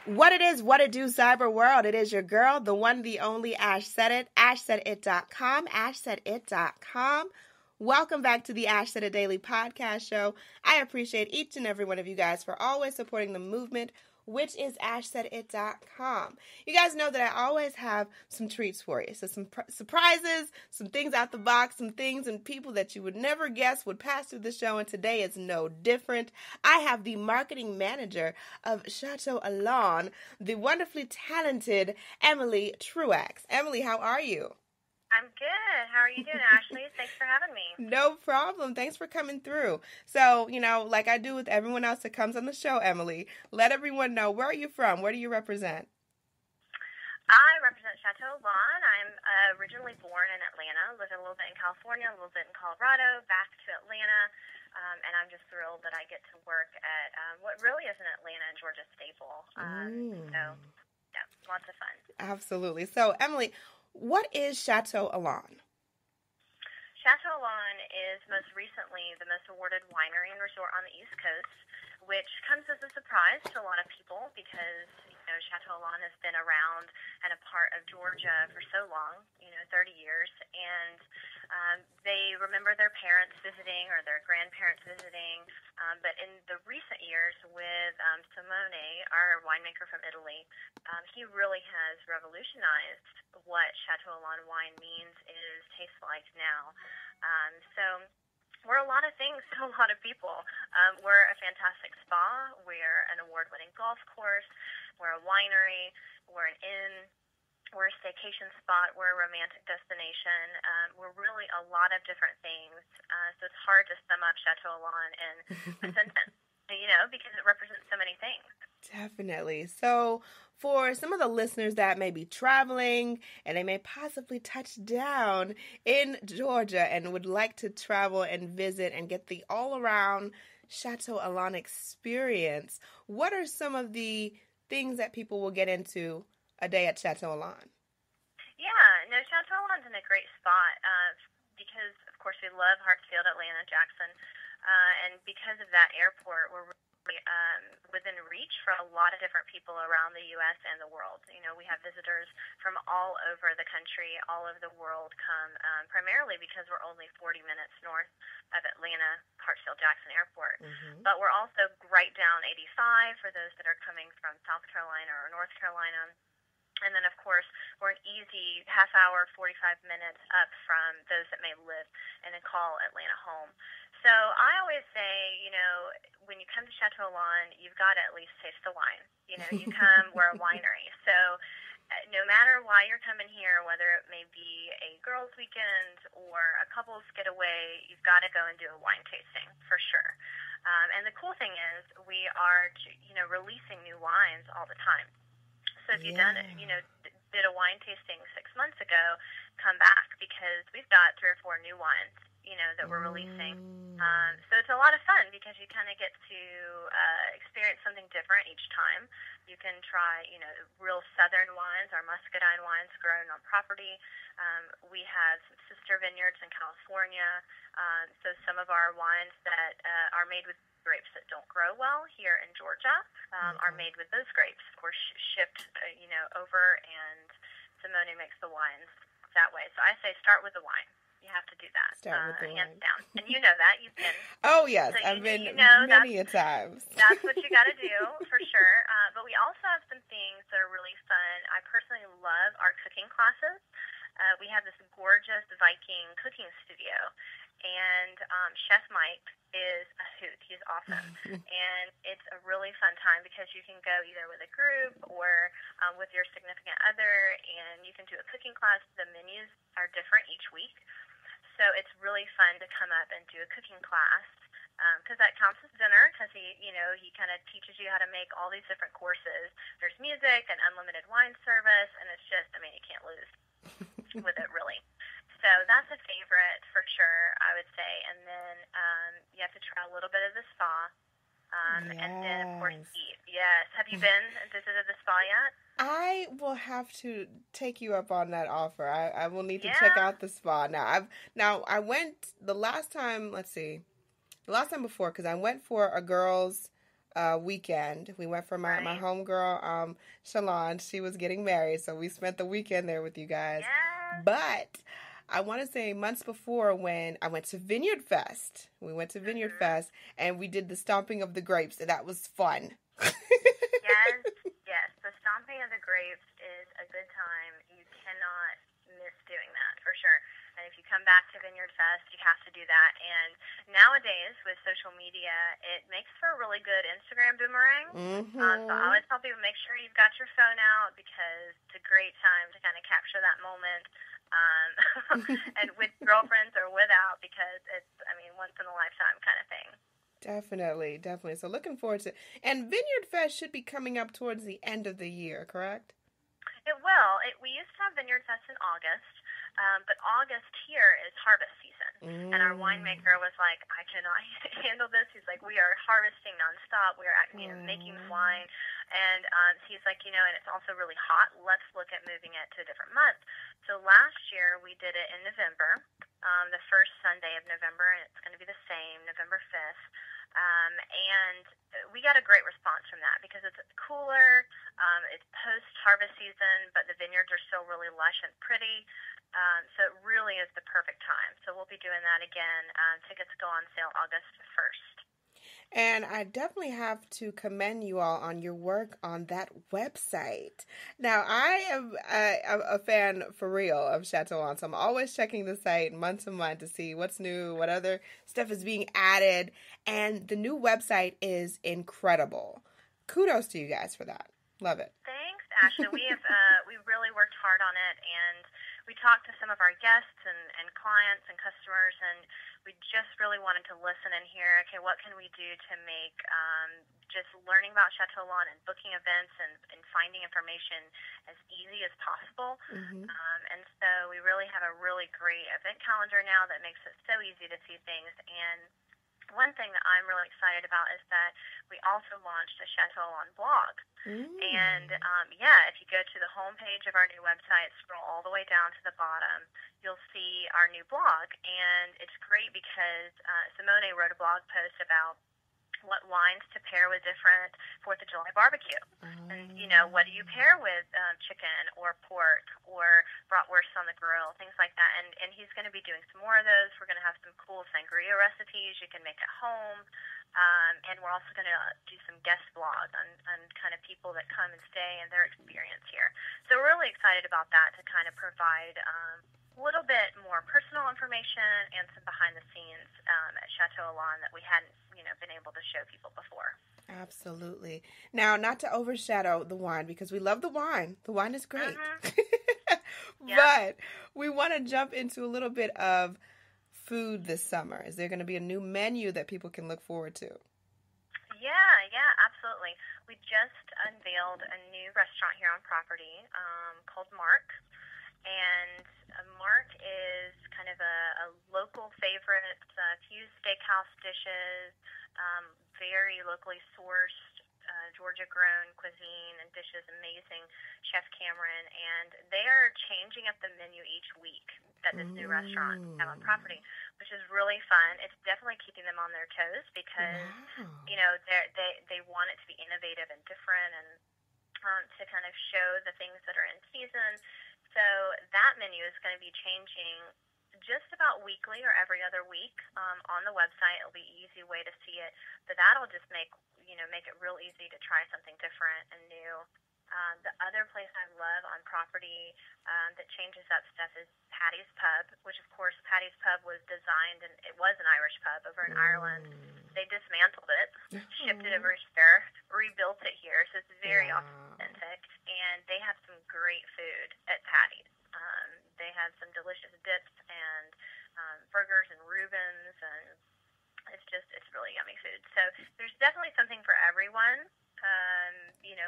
What it is, what it do, cyber world. It is your girl, the one, the only Ash Said It, ashsaidit.com, ashsaidit.com. Welcome back to the Ash Said It Daily podcast show. I appreciate each and every one of you guys for always supporting the movement, which is ashsaidit.com. You guys know that I always have some treats for you. So some surprises, some things out the box, some things and people that you would never guess would pass through the show, and today is no different. I have the marketing manager of Château Élan, the wonderfully talented Emily Truax. Emily, how are you? I'm good. How are you doing, Ashley? Thanks for having me. No problem. Thanks for coming through. So, like I do with everyone else that comes on the show, Emily, let everyone know, where are you from? Where do you represent? I represent Château Élan. I'm originally born in Atlanta, lived a little bit in California, a little bit in Colorado, back to Atlanta, and I'm just thrilled that I get to work at what really is an Atlanta and Georgia staple. So, yeah, lots of fun. Absolutely. So, Emily, what is Château Élan? Château Élan is most recently the most awarded winery and resort on the East Coast, which comes as a surprise to a lot of people because, Château Élan has been around and a part of Georgia for so long, 30 years, and they remember their parents visiting or their grandparents visiting, but in the recent years with Simone, our winemaker from Italy, he really has revolutionized what Château Élan wine means, tastes like now. So we're a lot of things to a lot of people. We're a fantastic spa. We're an award-winning golf course. We're a winery. We're an inn. We're a staycation spot. We're a romantic destination. We're really a lot of different things. So it's hard to sum up Château Élan in a sentence, because it represents so many things. Definitely. So for some of the listeners that may be traveling and they may possibly touch down in Georgia and would like to travel and visit and get the all-around Château Élan experience, what are some of the things that people will get into a day at Château Élan? Yeah, Château Élan's in a great spot because, of course, we love Hartsfield, Atlanta, Jackson, and because of that airport, we're really within reach for a lot of different people around the U.S. and the world. We have visitors from all over the country, all over the world come primarily because we're only 40 minutes north of Atlanta, Hartsfield-Jackson Airport. Mm-hmm. But we're also right down 85 for those that are coming from South Carolina or North Carolina. And then, of course, we're an easy half hour, 45 minutes up from those that may live and call Atlanta home. So I always say, when you come to Château Élan, you've got to at least taste the wine. You come, we're a winery. So no matter why you're coming here, whether it may be a girls' weekend or a couple's getaway, you've got to go and do a wine tasting for sure. And the cool thing is we are, releasing new wines all the time. So if you've done it, did a wine tasting 6 months ago, come back because we've got 3 or 4 new wines, that we're releasing. So it's a lot of fun because you kind of get to experience something different each time. You can try, real southern wines, our muscadine wines grown on property. We have some sister vineyards in California. So some of our wines that are made with grapes that don't grow well here in Georgia are made with those grapes, of course, shipped, over, and Simone makes the wines that way. So I say start with the wine. You have to do that. Start with the hands wine. Down. And you know that. You've been. Oh, yes. So I've been many a times. That's what you got to do, for sure. But we also have some things that are really fun. I personally love our cooking classes. We have this gorgeous Viking cooking studio. And Chef Mike is a hoot. He's awesome. And it's a really fun time because you can go either with a group or with your significant other, and you can do a cooking class. The menus are different each week. So it's really fun to come up and do a cooking class because that counts as dinner because he kind of teaches you how to make all these different courses. There's music and unlimited wine service, and it's just, you can't lose with it, really. So that's a favorite for sure, I would say. And then you have to try a little bit of the spa. Yes. And then, of course, eat. Yes. Have you been and visited the spa yet? I will have to take you up on that offer. I will need to check out the spa. Now I went the last time before, because I went for a girls' weekend. We went for my Right. homegirl, Shalon. She was getting married, so we spent the weekend there with you guys. Yes. But I want to say months before when I went to Vineyard Fest. We went to Vineyard Fest, and we did the stomping of the grapes, and that was fun. Yes, yes. The stomping of the grapes is a good time. You cannot miss doing that, for sure. And if you come back to Vineyard Fest, you have to do that. And nowadays, with social media, it makes for a really good Instagram boomerang. So I always tell people, make sure you've got your phone out, because it's a great time to kind of capture that moment. And with girlfriends or without, because it's, I mean, once in a lifetime kind of thing. Definitely, definitely. So looking forward to it. And Vineyard Fest should be coming up towards the end of the year, correct? It will. We used to have Vineyard Fest in August, but August here is harvest season. And our winemaker was like, I cannot handle this. He's like, we are harvesting nonstop. We are making wine. And he's like, and it's also really hot. Let's look at moving it to a different month. So last year we did it in November, the first Sunday of November, and it's going to be the same, November 5th. And we got a great response from that because it's cooler, it's post-harvest season, but the vineyards are still really lush and pretty. So it really is the perfect time. So we'll be doing that again. Tickets go on sale August 1st. And I definitely have to commend you all on your work on that website. Now, I am a fan for real of Château Élan, so I'm always checking the site month to month to see what's new, what other stuff is being added, and the new website is incredible. Kudos to you guys for that. Love it. Thanks, Ashley. We really worked hard on it, and we talked to some of our guests and clients and customers, and we just really wanted to listen and hear, okay, what can we do to make just learning about Château Élan and booking events and finding information as easy as possible. And so we really have a really great event calendar now that makes it so easy to see things. And one thing that I'm really excited about is that we also launched a Château Élan blog. And if you go to the homepage of our new website, scroll all the way down to the bottom, you'll see our new blog. And it's great because Simone wrote a blog post about what wines to pair with different 4th of July barbecue. And, what do you pair with chicken or pork or bratwurst on the grill, things like that. And he's going to be doing some more of those. We're going to have some cool sangria recipes you can make at home. And we're also going to do some guest blogs on kind of people that come and stay and their experience here. So we're really excited about that to kind of provide a little bit more personal information and some behind the scenes at Château Élan that we hadn't been able to show people before. Absolutely. Now, not to overshadow the wine, because we love the wine. The wine is great. But we want to jump into a little bit of food this summer. Is there going to be a new menu that people can look forward to? Yeah, absolutely. We just unveiled a new restaurant here on property called Mark. And Mark is kind of a local favorite, fused steakhouse dishes, very locally sourced, Georgia-grown cuisine and dishes, amazing Chef Cameron. And they are changing up the menu each week at this new restaurant out on property, which is really fun. It's definitely keeping them on their toes because, they want it to be innovative and different and to kind of show the things that are in season. So that menu is going to be changing just about weekly or every other week on the website. It'll be an easy way to see it, but that'll just make it real easy to try something different and new. The other place I love on property that changes up stuff is Paddy's Pub, which of course Paddy's Pub was designed, and it was an Irish pub over in Ireland. They dismantled it, shipped it over here, rebuilt it here, so it's very authentic, and they have some great food at Paddy's. They have some delicious dips and burgers and Reubens, and it's really yummy food. So there's definitely something for everyone,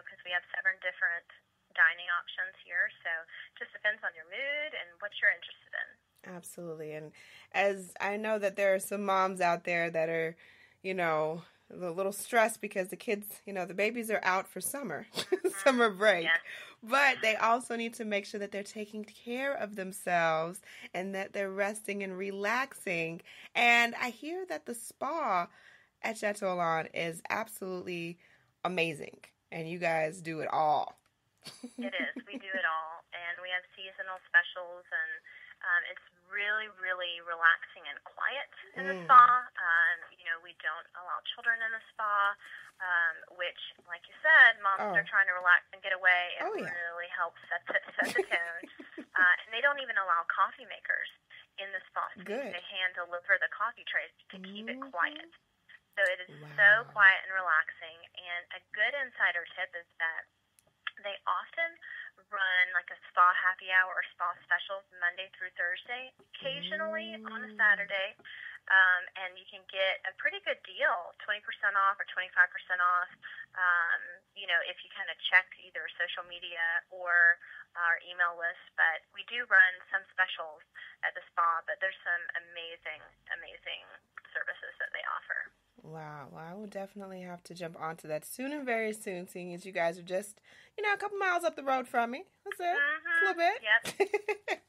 because we have 7 different dining options here. So it just depends on your mood and what you're interested in. Absolutely. And as I know that there are some moms out there that are, a little stressed because the kids, the babies are out for summer, summer break. Yeah. But they also need to make sure that they're taking care of themselves and that they're resting and relaxing. And I hear that the spa at Château Élan is absolutely amazing, and you guys do it all. It is. We do it all, and we have seasonal specials, and it's really, really relaxing and quiet in the spa. We don't allow children in the spa, which, like you said, moms are trying to relax and get away. It really helps set the tone. And they don't even allow coffee makers in the spa. So they hand deliver the coffee trays to keep it quiet. So it is so quiet and relaxing. And a good insider tip is that they often run like a spa happy hour or spa specials Monday through Thursday, occasionally on a Saturday. And you can get a pretty good deal, 20% off or 25% off, if you kind of check either social media or our email list. But we do run some specials at the spa, but there's some amazing, amazing services that they offer. Wow. Well, I will definitely have to jump onto that soon and very soon, seeing as you guys are just, a couple miles up the road from me. That's it. A little bit. Yep.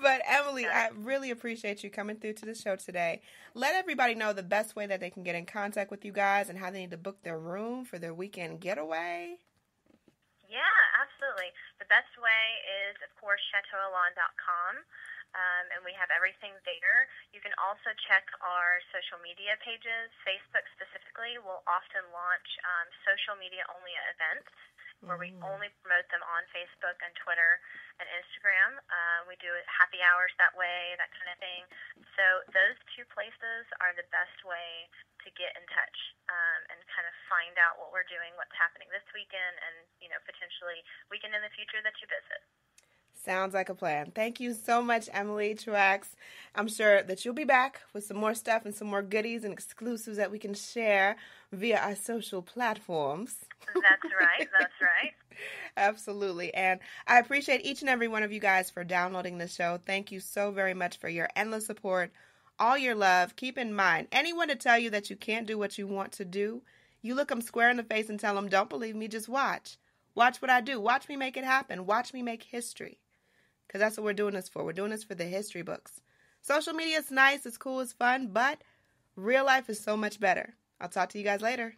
But Emily, I really appreciate you coming through to the show today. Let everybody know the best way that they can get in contact with you guys and how they need to book their room for their weekend getaway. Yeah, absolutely. The best way is, of course, ChâteauElan.com. And we have everything there. You can also check our social media pages. Facebook specifically will often launch social media only events where we only promote them on Facebook and Twitter and Instagram. We do happy hours that way, that kind of thing. So those two places are the best way to get in touch and kind of find out what we're doing, what's happening this weekend, and potentially weekend in the future that you visit. Sounds like a plan. Thank you so much, Emily Truax. I'm sure that you'll be back with some more stuff and some more goodies and exclusives that we can share via our social platforms. That's right. That's right. Absolutely. And I appreciate each and every one of you guys for downloading the show. Thank you so very much for your endless support, all your love. Keep in mind, anyone to tell you that you can't do what you want to do, you look them square in the face and tell them, don't believe me, just watch. Watch what I do. Watch me make it happen. Watch me make history. Because that's what we're doing this for. We're doing this for the history books. Social media is nice, it's cool, it's fun, but real life is so much better. I'll talk to you guys later.